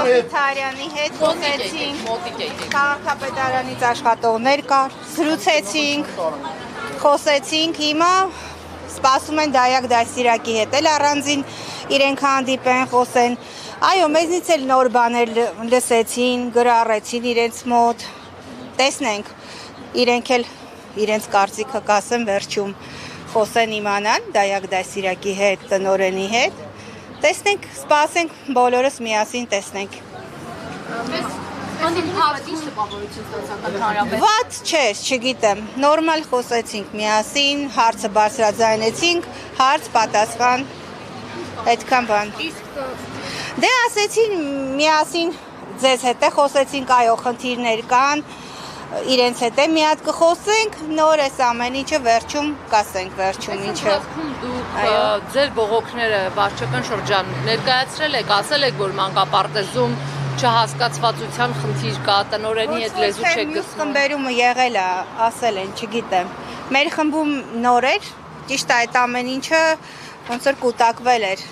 Մխիթարյանի հետ խոսեցինք, քաղաքապետարանից աշխատողներ կար, զրուցեցինք, խոսեցինք, հիմա սպասում են Դայակ դաստիարակի հետ էլ առանձին իրենք հանդիպեն, խոսեն։ Այո, մեզնից էլ նոր բաներ լսեցին, գրառեցին իրենց մոտ, տեսնենք, իրենք էլ իրենց կարծիքը կասեն վերջում խոսեն իմանան Դայակ դաստիարակի հետ, տնօրենի հետ, տեսնենք, սպասենք, բոլորս միասին տեսնենք։ Վատ չէ, չգիտեմ, նորմալ խոսեցինք միասին, հարցը բարձրաձայնեցինք, հարց պատասխան, այդքան բան։ Դե ասեցին միասին ձեզ հետ է խոսեցինք, այո, խնդիրներ կան, իրենց հետ է մի հատ կխոսենք, նոր էս ամեն ինչը վերջում կասենք, վերջում ինչը։ Դուք ձեր բողոքները վարչական շրջան ներկայացրել եք, ասել եք, որ մանկապարտեզում չհասկացվածության խնդիր կա, տնօրենի հետ լեզու չեք գտնում։ Խմբերումը եղել է, ասել են, չգիտեմ։ Մեր խմբում նոր էր, ճիշտ է, այդ ամեն ինչը ոնց որ կուտակվել էր,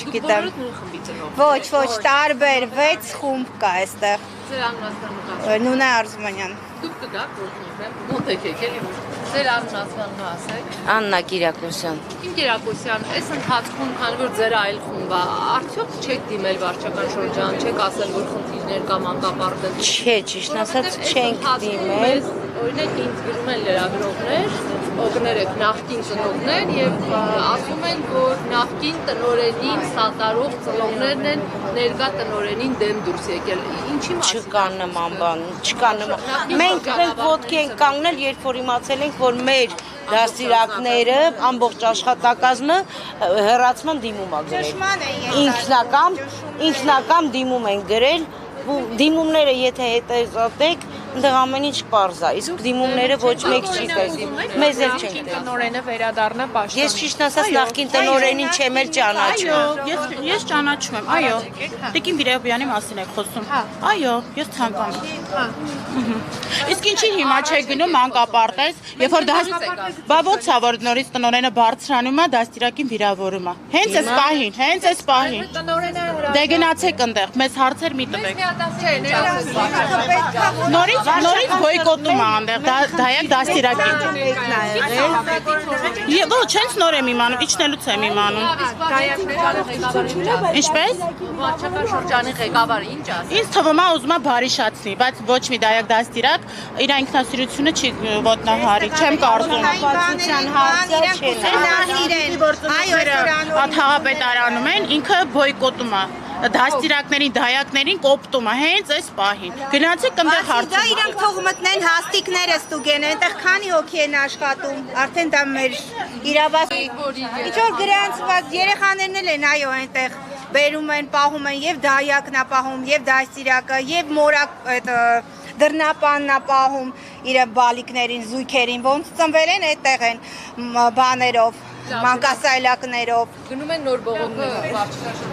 չգիտեմ։ Ոչ, տարբեր 6 խումբ կա այստեղ։ Ձեր անունը Նունե Արզումանյան։ Դուք կգաք գործնիվ, մոտ եք եկել, ձեր անունը ասեք։ Աննա Կիրակոսյան։ Իմ Կիրակոսյան, այս ընթացքում, քանի որ ձեր այլ խումբ է, արդյոք չեք դիմել վարչական շրջան, չեք ասել, որ խնդիրներ կա մանկապարտեզում։ Չէ, ճիշտ ասած չենք դիմել։ Օրինակ ինձ գրում են լրագրողներ, օգներ եք նախկին ծնողներ եւ ասում են, որ նախկին տնօրենին սատարող ծնողներն են ներկա տնօրենին դեմ դուրս եկել։ Ինչի մասին։ Չկա նման բան, չկա նման։ Մենք ոտքի ենք կանգնել, երբ որ իմացել ենք, որ մեր դաստիարակները, ամբողջ աշխատակազմը հեռացման դիմում ա գրել։ Ինքնակամ դիմում են գրել, դիմումները եթե հետազոտեք, այնտեղ ամեն ինչ պարզ է, իսկ դիմումները ոչ մեկ չի տեսնում։ Մեզ էլ չենք տեսնում։ Տնօրենը վերադառնա պաշտպան։ Ես ճիշտ ասած նախկին տնօրենին չեմ էլ ճանաչում։ Ես ճանաչում եմ, այո։ Տիկին Բիրեոբյանի մասին եք խոսում։ Այո, ես ցանկանում եմ։ Իսկ ինչի հիմա չեք գնում մանկապարտեզ, երբ որ բա ո՞նց է որ նորից տնօրենը բարձրանում է, դաստիարակին վիրավորում է։ Հենց այս պահին։ Դե գնացեք այնտեղ, մեզ հարցեր մի տվեք։ Նորից բոյկոտում է այնտեղ Դայակ դաստիարակին։ Ոչ, հենց նոր եմ իմանում, իջնելուց եմ իմանում։ Ինչպես։ Վարչական շրջանի ղեկավարը ինչ ասում։ Ինձ թվում է ուզում է բարիշացնի, բայց ոչ մի Դայակ դաստիարակ իր ինքնասիրությունը չի ոտնահարի, չեմ կարծում։ Թաղապետարանում են, ինքը բոյկոտում է։ Դաստիարակներին, դայակներին կոպտում է, հենց այս պահին։ Գնացեք այնտեղ հարցնում։ Դա իրանք թող մտնեն հաստիկները ստուգեն, այնտեղ քանի հոգի են աշխատում, արդեն դա մեր իրավասու։ Ինչ որ գրանցված երեխաներն էլ են, այո, այնտեղ բերում են, պահում են եւ դայակն է պահում, եւ դաստիարակը, եւ մորակ այդ դռնապանն է պահում իր բալիկներին, զույգերին, ոնց ծնվել են, այդտեղ են բաներով, մանկասայլակներով։ Գնում են նոր բողոքը վարչական